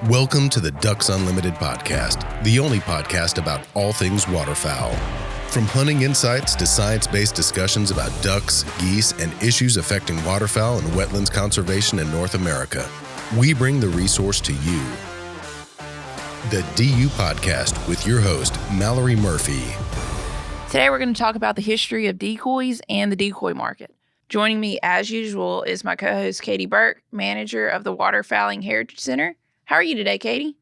Welcome to the Ducks Unlimited podcast, the only podcast about all things waterfowl. From hunting insights to science-based discussions about ducks, geese, and issues affecting waterfowl and wetlands conservation in North America, we bring the resource to you. The DU Podcast with your host, Mallori Murphey. Today we're going to talk about the history of decoys and the decoy market. Joining me, as usual, is my co-host, Katie Burke, manager of the Waterfowling Heritage Center. How are you today, Katie?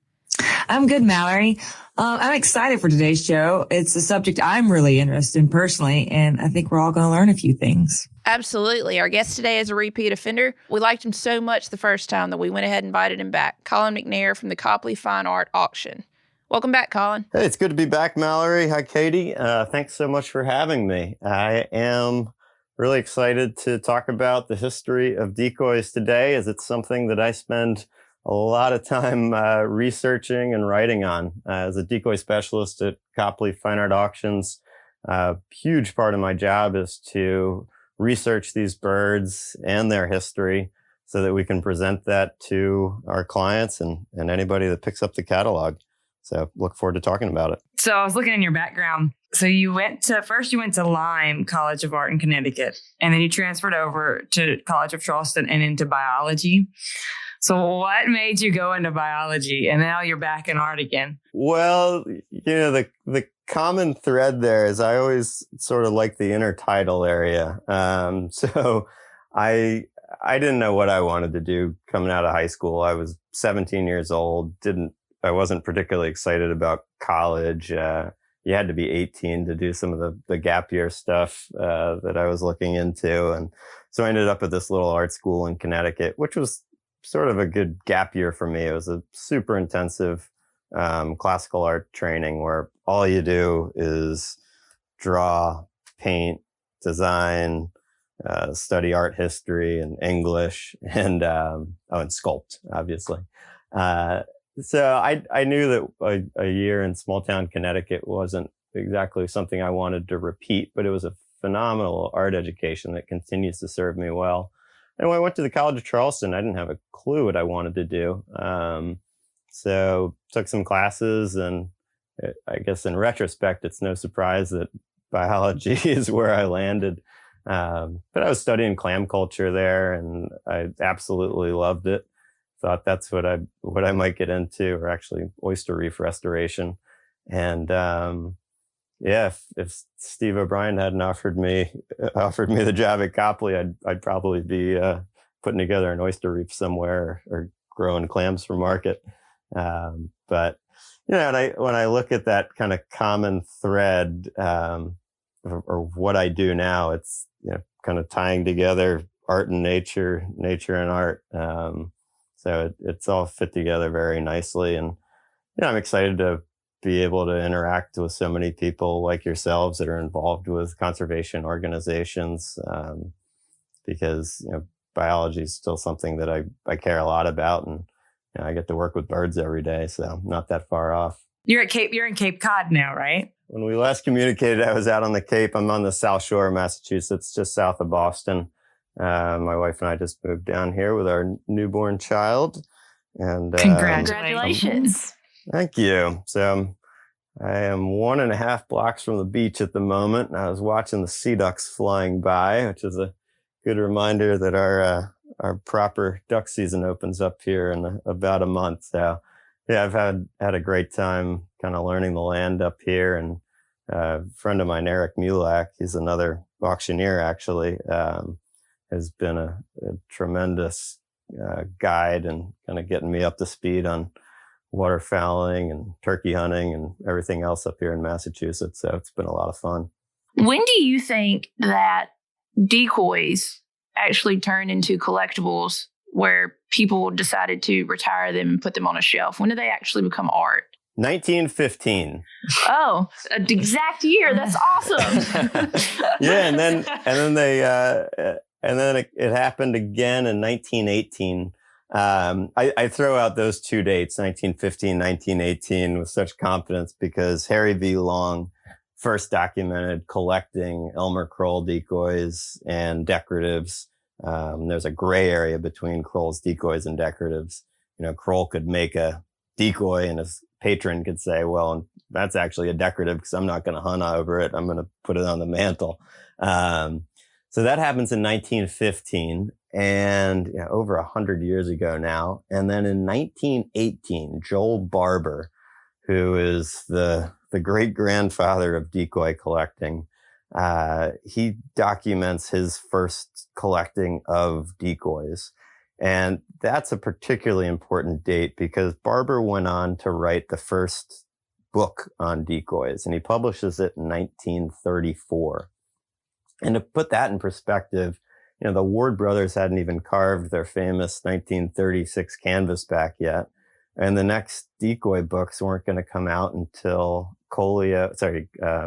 I'm good, Mallory. I'm excited for today's show. It's a subject I'm really interested in personally, and I think we're all going to learn a few things. Absolutely. Our guest today is a repeat offender. We liked him so much the first time that we went ahead and invited him back. Colin McNair from the Copley Fine Art Auction. Welcome back, Colin. Hey, it's good to be back, Mallory. Hi, Katie. Thanks so much for having me. I am really excited to talk about the history of decoys today, as it's something that I spend a lot of time researching and writing on. As a decoy specialist at Copley Fine Art Auctions, a huge part of my job is to research these birds and their history so that we can present that to our clients and anybody that picks up the catalog. So look forward to talking about it. So I was looking in your background. So you went to Lyme College of Art in Connecticut, and then you transferred over to College of Charleston and into biology. So what made you go into biology, and now you're back in art again? Well, the common thread there is I always sort of like the intertidal area. So I didn't know what I wanted to do coming out of high school. I was 17 years old. I wasn't particularly excited about college. You had to be 18 to do some of the gap year stuff that I was looking into. And so I ended up at this little art school in Connecticut, which was sort of a good gap year for me. It was a super intensive classical art training where all you do is draw, paint, design, study art history and English, and sculpt, obviously. So I knew that a year in small town Connecticut wasn't exactly something I wanted to repeat, but it was a phenomenal art education that continues to serve me well. And when I went to the College of Charleston, I didn't have a clue what I wanted to do. So took some classes, and I guess in retrospect, it's no surprise that biology is where I landed. But I was studying clam culture there, and I absolutely loved it. Thought that's what I might get into, or actually oyster reef restoration. And if Steve O'Brien hadn't offered me the job at Copley, I'd probably be putting together an oyster reef somewhere or growing clams for market. But when I look at that kind of common thread, or what I do now, it's kind of tying together art and nature and art. So it's all fit together very nicely, and I'm excited to be able to interact with so many people like yourselves that are involved with conservation organizations, because biology is still something that I care a lot about, and I get to work with birds every day, so not that far off. You're in Cape Cod now, right? When we last communicated, I was out on the Cape. I'm on the South Shore of Massachusetts, just south of Boston. My wife and I just moved down here with our newborn child, and Congratulations. Thank you. So I am 1.5 blocks from the beach at the moment, and I was watching the sea ducks flying by, which is a good reminder that our proper duck season opens up here in about a month. So yeah, I've had a great time kind of learning the land up here. And a friend of mine, Eric Mulak, he's another auctioneer actually, has been a tremendous guide and kind of getting me up to speed on waterfowling and turkey hunting and everything else up here in Massachusetts. So it's been a lot of fun. When do you think that decoys actually turned into collectibles where people decided to retire them and put them on a shelf? When did they actually become art? 1915. Oh, an exact year. That's awesome. Yeah, and then it happened again in 1918. I throw out those two dates, 1915, 1918, with such confidence because Harry V. Long first documented collecting Elmer Kroll decoys and decoratives. There's a gray area between Kroll's decoys and decoratives. Kroll could make a decoy, and his patron could say, well, that's actually a decorative because I'm not going to hunt over it. I'm going to put it on the mantle. So that happens in 1915, and over 100 years ago now. And then in 1918, Joel Barber, who is the great grandfather of decoy collecting, he documents his first collecting of decoys. And that's a particularly important date because Barber went on to write the first book on decoys, and he publishes it in 1934. And to put that in perspective, the Ward brothers hadn't even carved their famous 1936 canvasback yet. And the next decoy books weren't going to come out until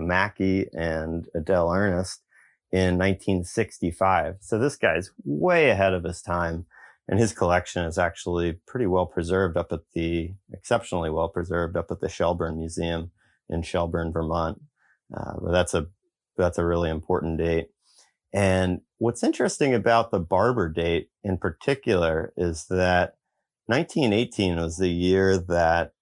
Mackey and Adele Ernest in 1965. So this guy's way ahead of his time. And his collection is actually pretty well preserved exceptionally well preserved up at the Shelburne Museum in Shelburne, Vermont. But that's a really important date. And what's interesting about the Barber date in particular is that 1918 was the year that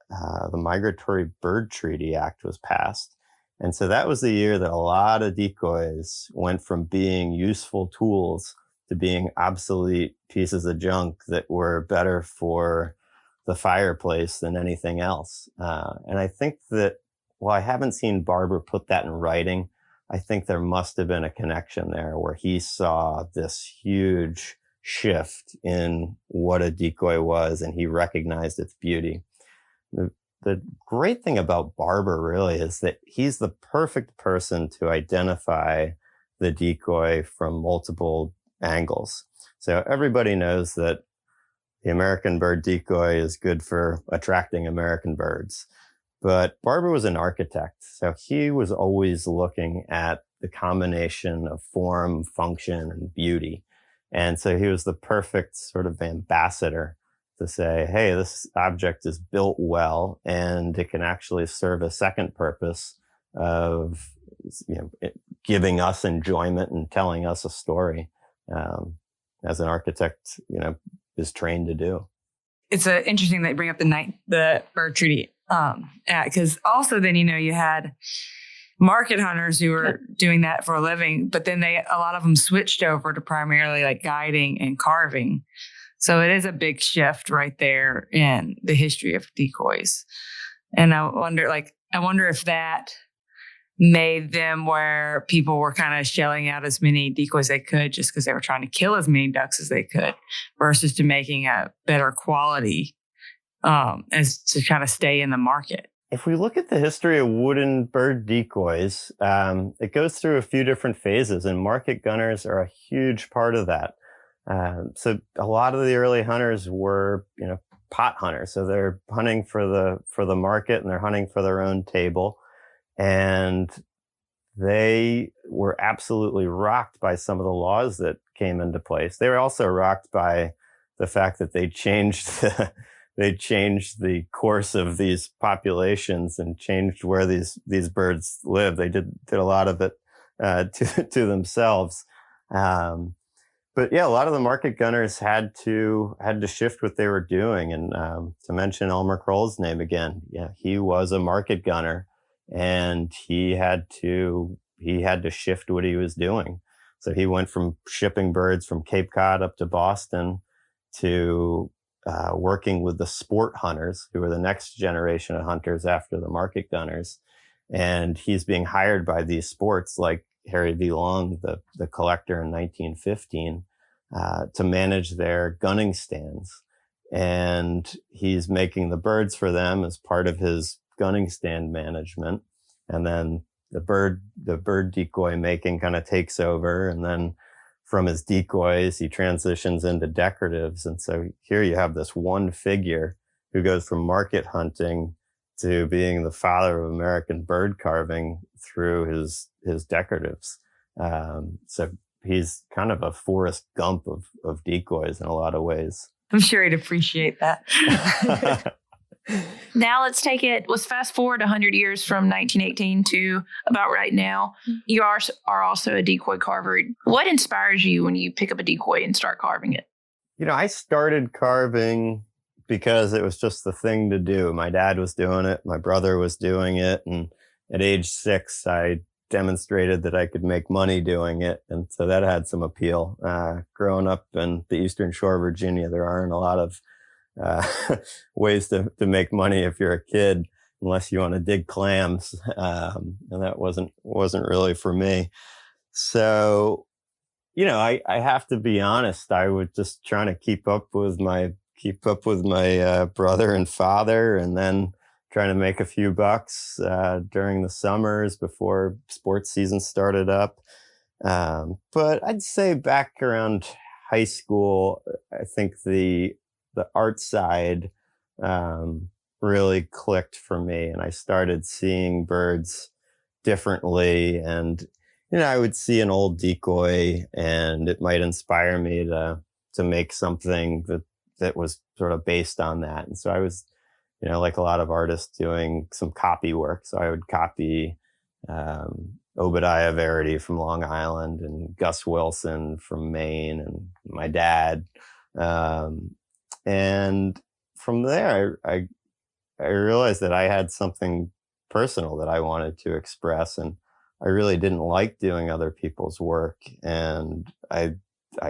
the Migratory Bird Treaty Act was passed. And so that was the year that a lot of decoys went from being useful tools to being obsolete pieces of junk that were better for the fireplace than anything else. And I think that while I haven't seen Barber put that in writing, I think there must have been a connection there where he saw this huge shift in what a decoy was, and he recognized its beauty. The great thing about Barber really is that he's the perfect person to identify the decoy from multiple angles. So everybody knows that the American bird decoy is good for attracting American birds. But Barber was an architect, so he was always looking at the combination of form, function, and beauty. And so he was the perfect sort of ambassador to say, hey, this object is built well, and it can actually serve a second purpose of giving us enjoyment and telling us a story, as an architect, is trained to do. It's interesting that you bring up the bird treaty because also then you had market hunters who were doing that for a living, but then a lot of them switched over to primarily like guiding and carving. So it is a big shift right there in the history of decoys. And I wonder if that made them where people were kind of shelling out as many decoys they could just because they were trying to kill as many ducks as they could versus to making a better quality as to kind of stay in the market. If we look at the history of wooden bird decoys, it goes through a few different phases, and market gunners are a huge part of that. So a lot of the early hunters were, pot hunters. So they're hunting for the market, and they're hunting for their own table. And they were absolutely rocked by some of the laws that came into place. They were also rocked by the fact that they changed the course of these populations and changed where these birds live. They did a lot of it to themselves. But yeah, a lot of the market gunners had to shift what they were doing. And to mention Elmer Kroll's name again, yeah, he was a market gunner, and he had to shift what he was doing. So he went from shipping birds from Cape Cod up to Boston to working with the sport hunters, who were the next generation of hunters after the market gunners. And he's being hired by these sports like Harry V. Long, the collector in 1915, to manage their gunning stands. And he's making the birds for them as part of his gunning stand management. And then the bird decoy making kind of takes over. And then from his decoys, he transitions into decoratives. And so here you have this one figure who goes from market hunting to being the father of American bird carving through his decoratives. So he's kind of a Forrest Gump of decoys in a lot of ways. I'm sure he'd appreciate that. Now let's fast forward 100 years from 1918 to about right now. You are also a decoy carver. What inspires you when you pick up a decoy and start carving it? I started carving because it was just the thing to do. My dad was doing it. My brother was doing it. And at age 6, I demonstrated that I could make money doing it. And so that had some appeal. Growing up in the Eastern Shore of Virginia, there aren't a lot of ways to make money if you're a kid, unless you want to dig clams. And that wasn't really for me. So, I have to be honest. I was just trying to keep up with my brother and father, and then trying to make a few bucks during the summers before sports season started up. But I'd say back around high school, I think the art side really clicked for me, and I started seeing birds differently. And I would see an old decoy, and it might inspire me to make something that was sort of based on that. And so I was, like a lot of artists, doing some copy work. So I would copy Obadiah Verity from Long Island, and Gus Wilson from Maine, and my dad. And from there, I realized that I had something personal that I wanted to express, and I really didn't like doing other people's work. And I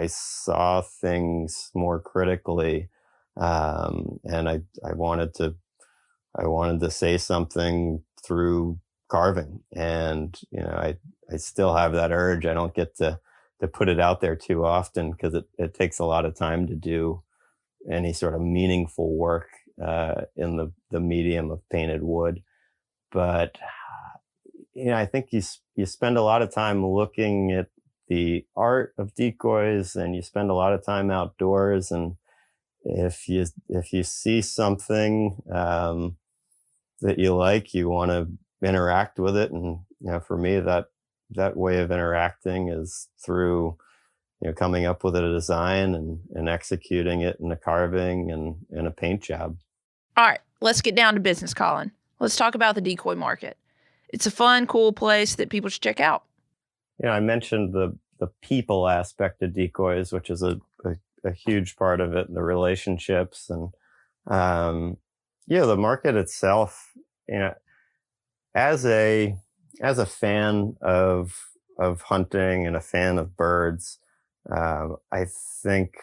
saw things more critically, and I wanted to say something through carving. And I still have that urge. I don't get to put it out there too often, because it takes a lot of time to do any sort of meaningful work in the medium of painted wood. But I think you spend a lot of time looking at the art of decoys, and you spend a lot of time outdoors. And if you see something that you like, you want to interact with it. And for me, that way of interacting is through coming up with a design and executing it in a carving and in a paint job. All right, let's get down to business, Colin. Let's talk about the decoy market. It's a fun, cool place that people should check out. I mentioned the people aspect of decoys, which is a huge part of it, the relationships. And the market itself, as a fan of hunting and a fan of birds, I think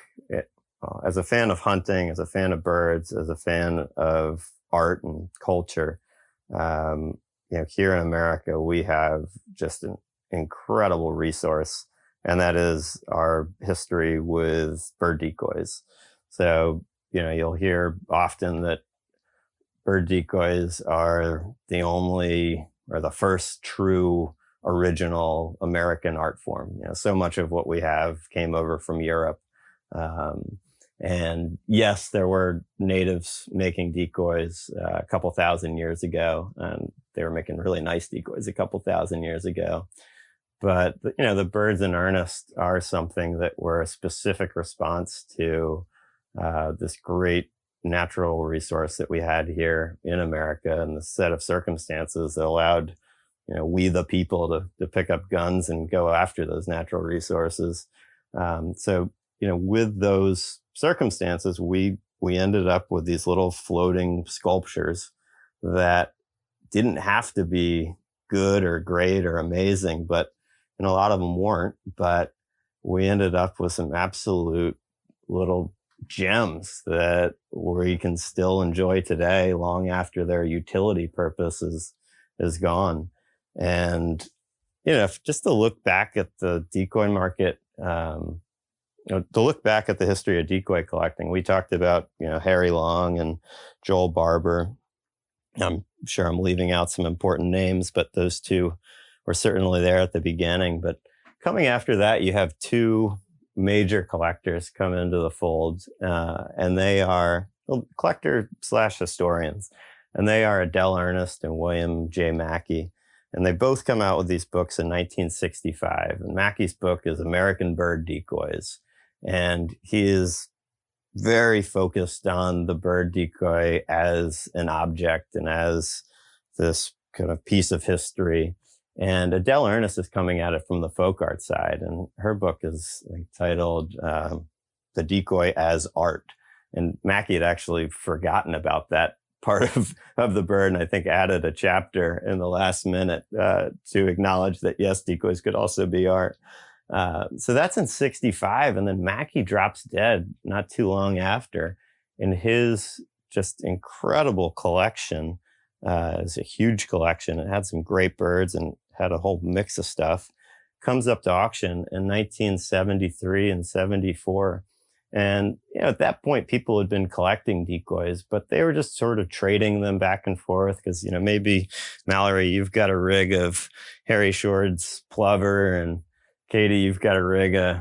as a fan of hunting, as a fan of birds, as a fan of art and culture, here in America, we have just an incredible resource, and that is our history with bird decoys. So, you'll hear often that bird decoys are the only or the first true original American art form. So much of what we have came over from Europe. And yes, there were natives making decoys a couple thousand years ago, and they were making really nice decoys a couple thousand years ago. But, the birds in earnest are something that were a specific response to this great natural resource that we had here in America, and the set of circumstances that allowed, we the people to pick up guns and go after those natural resources. So, with those circumstances, we ended up with these little floating sculptures that didn't have to be good or great or amazing, but a lot of them weren't. But we ended up with some absolute little gems that we can still enjoy today, long after their utility purpose is gone. And just to look back at the decoy market, to look back at the history of decoy collecting, we talked about Harry Long and Joel Barber. I'm sure I'm leaving out some important names, but those two were certainly there at the beginning. But coming after that, you have two major collectors come into the fold, and they are collector/historians, and they are Adele Ernest and William J. Mackey. And they both come out with these books in 1965. And Mackey's book is American Bird Decoys. And he is very focused on the bird decoy as an object and as this kind of piece of history. And Adele Ernest is coming at it from the folk art side. And her book is titled The Decoy as Art. And Mackie had actually forgotten about that part of the bird, and I think added a chapter in the last minute to acknowledge that, yes, decoys could also be art. So that's in 65. And then Mackie drops dead not too long after. And his just incredible collection is a huge collection. It had some great birds and had a whole mix of stuff. Comes up to auction in 1973 and 74. And at that point, people had been collecting decoys, but they were just sort of trading them back and forth because, maybe, Mallori, you've got a rig of Harry Shord's plover, and Katie, you've got a rig of,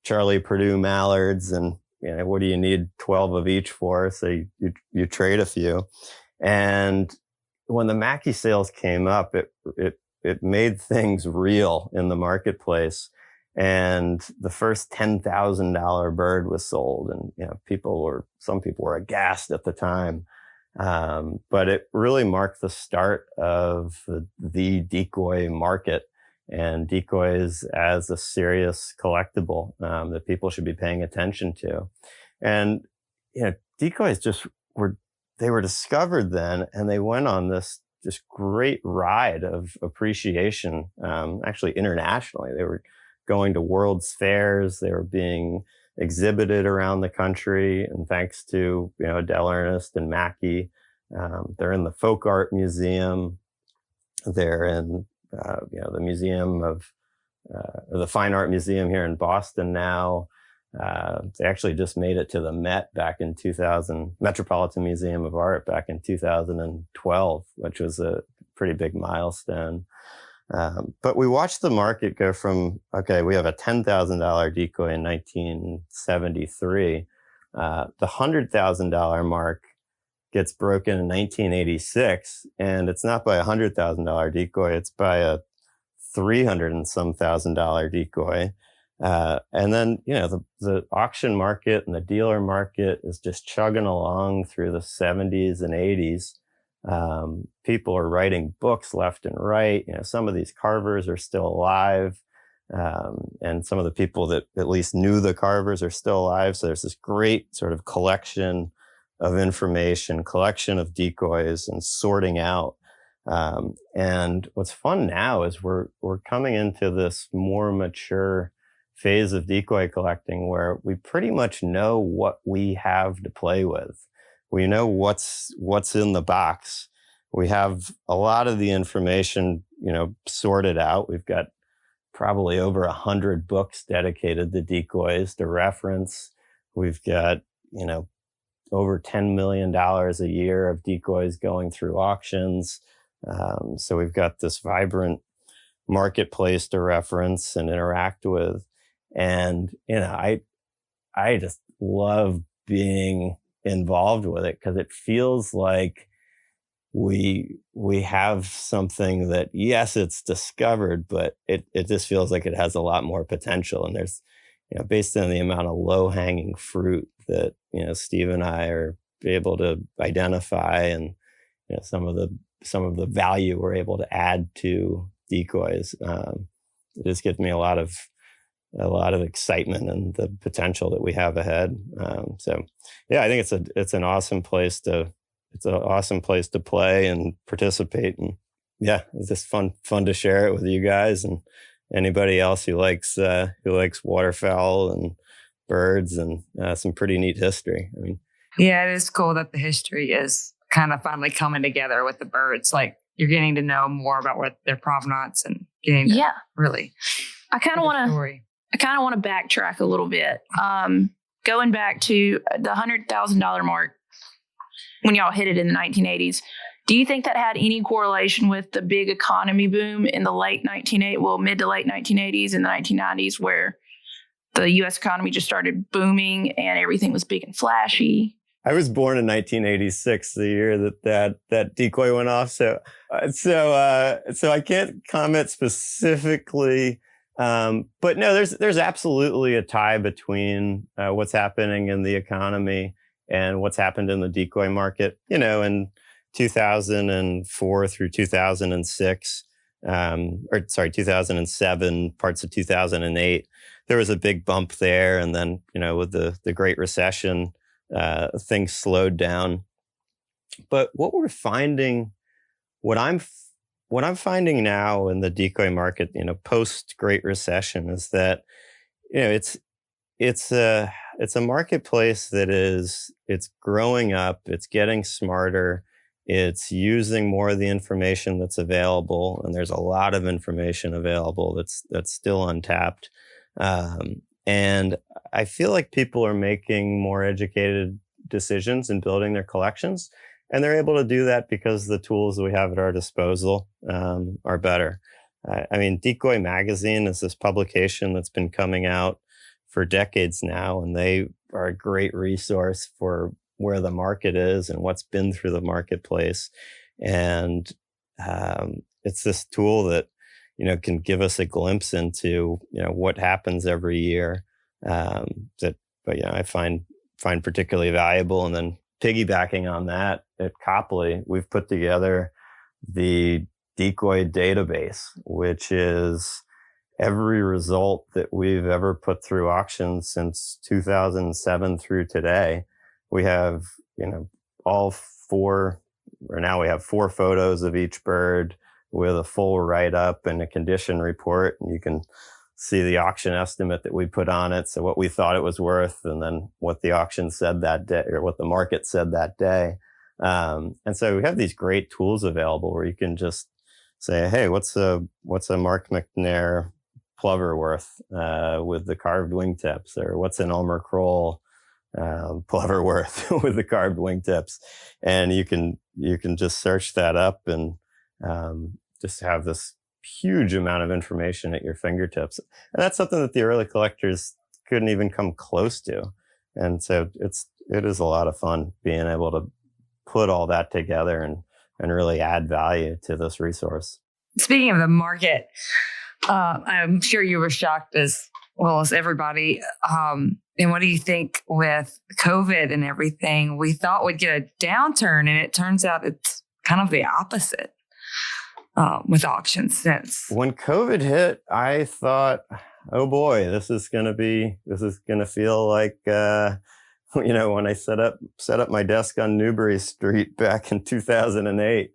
Charlie Purdue mallards, and, what do you need 12 of each for? So you trade a few. And when the Mackie sales came up, it made things real in the marketplace. And the first $10,000 bird was sold, and some people were aghast at the time, but it really marked the start of the decoy market and decoys as a serious collectible that people should be paying attention to. And decoys they were discovered then, and they went on this just great ride of appreciation, actually internationally. They were going to World's Fairs. They were being exhibited around the country. And thanks to, Adele Ernest and Mackie, they're in the Folk Art Museum. They're in, the Museum of, the Fine Art Museum here in Boston now. They actually just made it to the Met back in 2000, Metropolitan Museum of Art back in 2012, which was a pretty big milestone. But we watched the market go from, we have a $10,000 decoy in 1973. The $100,000 mark gets broken in 1986, and it's not by a $100,000 decoy, it's by a $300 and some thousand decoy. And then, the auction market and the dealer market is just chugging along through the 70s and 80s. People are writing books left and right. Some of these carvers are still alive. And some of the people that at least knew the carvers are still alive. So there's this great sort of collection of information, collection of decoys, and sorting out. And what's fun now is we're coming into this more mature phase of decoy collecting where we pretty much know what we have to play with. We know what's in the box. We have a lot of the information, sorted out. We've got probably over 100 books dedicated to decoys to reference. We've got, over $10 million a year of decoys going through auctions. So we've got this vibrant marketplace to reference and interact with. And, I just love being involved with it because it feels like we have something that, yes, it's discovered, but it just feels like it has a lot more potential. And there's, based on the amount of low hanging fruit that, Steve and I are able to identify, and, some of the value we're able to add to decoys, it just gives me a lot of excitement and the potential that we have ahead. So yeah, I think it's an awesome place to play and participate. And yeah, it's just fun to share it with you guys and anybody else who likes waterfowl and birds and some pretty neat history. I mean, yeah, it is cool that the history is kind of finally coming together with the birds. Like you're getting to know more about what their provenance and getting to really. I kind of want to backtrack a little bit. Going back to the $100,000 mark when y'all hit it in the 1980s, do you think that had any correlation with the big economy boom in the mid to late 1980s and the 1990s, where the U.S. economy just started booming and everything was big and flashy? I was born in 1986, the year that decoy went off. So I can't comment specifically. But no, there's absolutely a tie between what's happening in the economy and what's happened in the decoy market. In 2004 through 2006, 2007, parts of 2008, there was a big bump there. And then, with the Great Recession, things slowed down. But what I'm finding now in the decoy market, post Great Recession, is that it's a marketplace that it's growing up, it's getting smarter, it's using more of the information that's available, and there's a lot of information available that's still untapped. And I feel like people are making more educated decisions in building their collections, and they're able to do that because the tools that we have at our disposal are better. I mean, Decoy Magazine is this publication that's been coming out for decades now, and they are a great resource for where the market is and what's been through the marketplace. And it's this tool that can give us a glimpse into what happens every year. I find particularly valuable. And then piggybacking on that, at Copley, we've put together the Decoy Database, which is every result that we've ever put through auctions since 2007 through today. We have, all four, or now we have 4 photos of each bird with a full write-up and a condition report. And you can see the auction estimate that we put on it. So what we thought it was worth, and then what the auction said that day, or what the market said that day. And so we have these great tools available where you can just say, hey, what's a Mark McNair plover worth with the carved wingtips, or what's an Elmer Kroll plover worth with the carved wingtips, and you can just search that up and just have this huge amount of information at your fingertips. And that's something that the early collectors couldn't even come close to. And so it is a lot of fun being able to put all that together and really add value to this resource. Speaking of the market, I'm sure you were shocked as well as everybody. And what do you think with COVID and everything? We thought we'd get a downturn, and it turns out it's kind of the opposite with auctions since. When COVID hit, I thought, oh boy, this is going to feel like, when I set up my desk on Newbury Street back in 2008.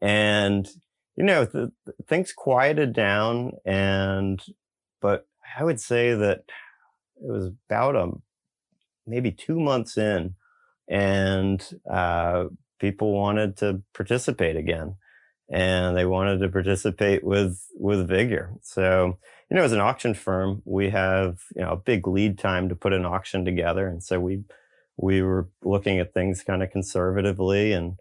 And things quieted down, but I would say that it was about maybe 2 months in, and people wanted to participate again, and they wanted to participate with vigor. So, as an auction firm, we have a big lead time to put an auction together, and so we were looking at things kind of conservatively, and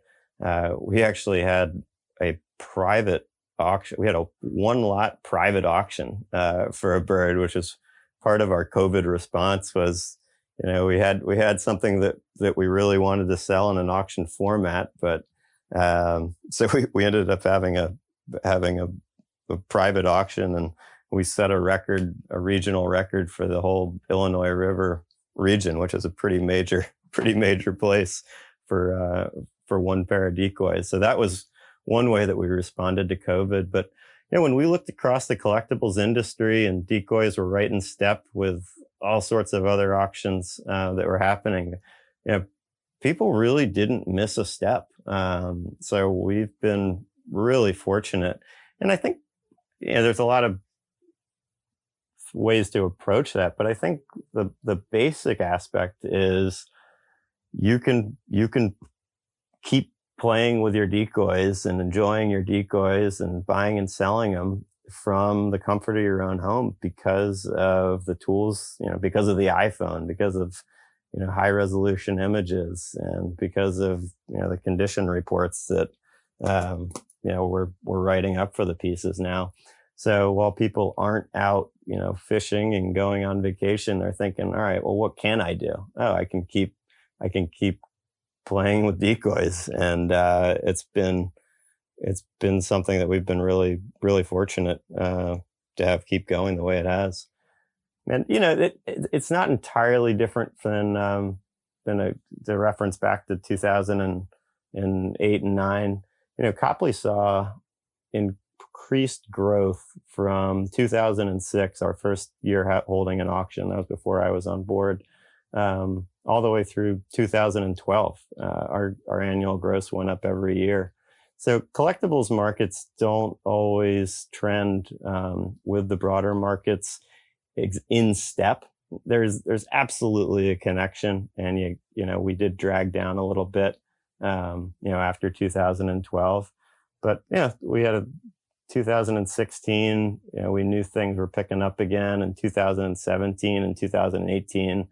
we actually had a private auction. We had a 1-lot private auction for a bird, which is part of our COVID response. Was we had something that we really wanted to sell in an auction format, but so we ended up having a private auction, and we set a regional record for the whole Illinois River region, which is a pretty major place for one pair of decoys. So that was one way that we responded to COVID. But when we looked across the collectibles industry, and decoys were right in step with all sorts of other auctions that were happening, people really didn't miss a step. So we've been really fortunate, and I think there's a lot of ways to approach that, but I think the basic aspect is you can keep playing with your decoys and enjoying your decoys and buying and selling them from the comfort of your own home because of the tools, because of the iPhone, because of high resolution images, and because of the condition reports that we're writing up for the pieces now. So while people aren't out fishing and going on vacation, they're thinking, all right, well, what can I do? Oh, I can keep playing with decoys, and it's been something that we've been really, really fortunate to have keep going the way it has. And it's not entirely different than the reference back to 2008 and 2009. Copley saw increased growth from 2006, our first year holding an auction. That was before I was on board, all all the way through 2012. Our annual gross went up every year. So collectibles markets don't always trend with the broader markets in step. There's absolutely a connection, and we did drag down a little bit, after 2012. But we had a 2016. We knew things were picking up again. In 2017 and 2018,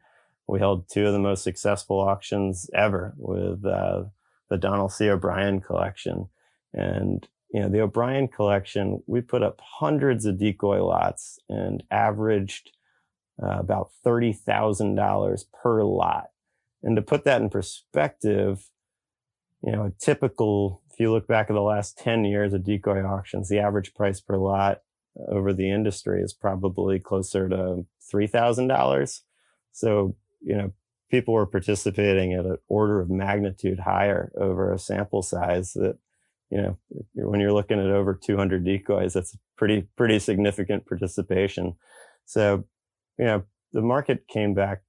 we held two of the most successful auctions ever with the Donald C. O'Brien collection. And, the O'Brien collection, we put up hundreds of decoy lots and averaged about $30,000 per lot. And to put that in perspective, a typical, if you look back at the last 10 years of decoy auctions, the average price per lot over the industry is probably closer to $3,000. So, people were participating at an order of magnitude higher over a sample size that, when you're looking at over 200 decoys, that's pretty significant participation. So, the market came back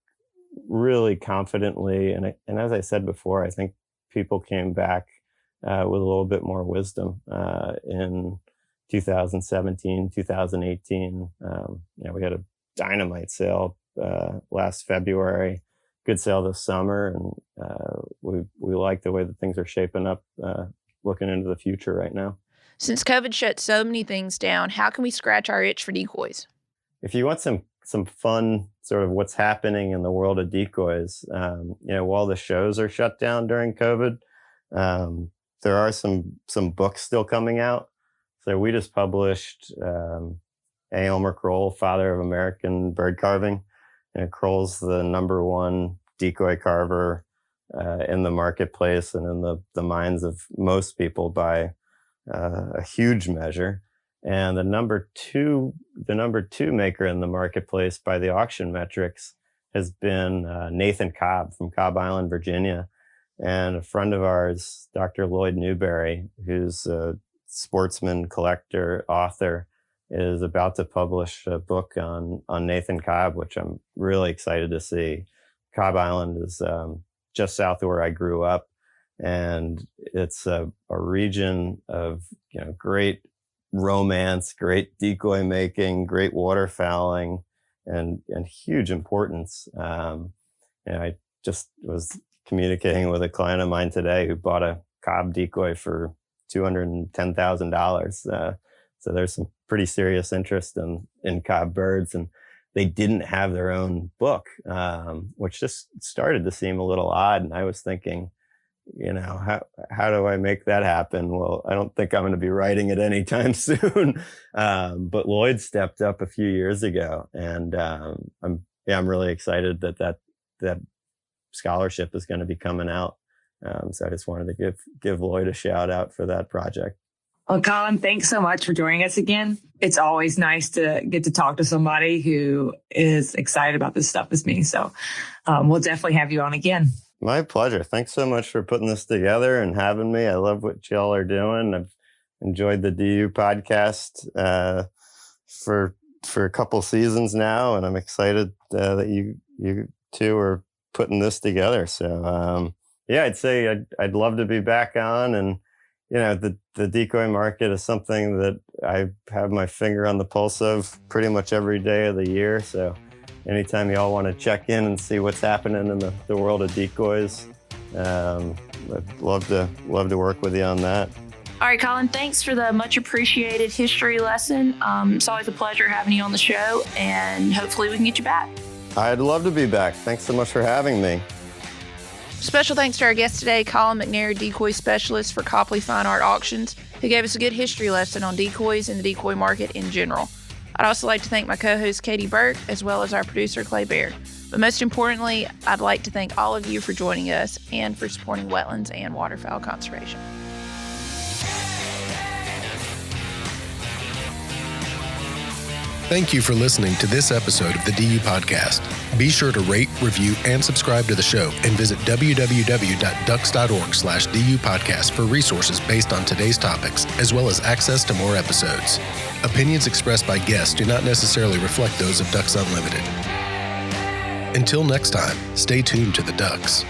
really confidently. And as I said before, I think people came back with a little bit more wisdom in 2017, 2018. We had a dynamite sale last February, good sale this summer, and we like the way that things are shaping up looking into the future right now. Since COVID shut so many things down, how can we scratch our itch for decoys? If you want some fun sort of what's happening in the world of decoys, while the shows are shut down during COVID, there are some books still coming out. So we just published A. Elmer Kroll, Father of American Bird Carving. And Kroll's the #1 decoy carver in the marketplace and in the minds of most people by a huge measure. And the number two maker in the marketplace by the auction metrics has been Nathan Cobb from Cobb Island, Virginia. And a friend of ours, Dr. Lloyd Newberry, who's a sportsman, collector, author, is about to publish a book on Nathan Cobb, which I'm really excited to see. Cobb Island is just south of where I grew up, and it's a region of great romance, great decoy making, great waterfowling, and huge importance. I just was communicating with a client of mine today who bought a Cobb decoy for $210,000. So there's some pretty serious interest in Cobb birds, and they didn't have their own book, which just started to seem a little odd. And I was thinking, how do I make that happen? Well, I don't think I'm going to be writing it anytime soon. But Lloyd stepped up a few years ago, and I'm really excited that scholarship is going to be coming out. So I just wanted to give Lloyd a shout out for that project. Well, Colin, thanks so much for joining us again. It's always nice to get to talk to somebody who is excited about this stuff as me. So we'll definitely have you on again. My pleasure. Thanks so much for putting this together and having me. I love what y'all are doing. I've enjoyed the DU podcast for a couple seasons now, and I'm excited that you two are putting this together. So I'd say I'd love to be back on. And the decoy market is something that I have my finger on the pulse of pretty much every day of the year. So anytime y'all want to check in and see what's happening in the world of decoys, I'd love to work with you on that. All right, Colin, thanks for the much appreciated history lesson. It's always a pleasure having you on the show, and hopefully we can get you back. I'd love to be back. Thanks so much for having me. Special thanks to our guest today, Colin McNair, Decoy Specialist for Copley Fine Art Auctions, who gave us a good history lesson on decoys and the decoy market in general. I'd also like to thank my co-host, Katie Burke, as well as our producer, Clay Baird. But most importantly, I'd like to thank all of you for joining us and for supporting wetlands and waterfowl conservation. Thank you for listening to this episode of the DU Podcast. Be sure to rate, review, and subscribe to the show, and visit www.ducks.org/DU Podcast for resources based on today's topics, as well as access to more episodes. Opinions expressed by guests do not necessarily reflect those of Ducks Unlimited. Until next time, stay tuned to the ducks.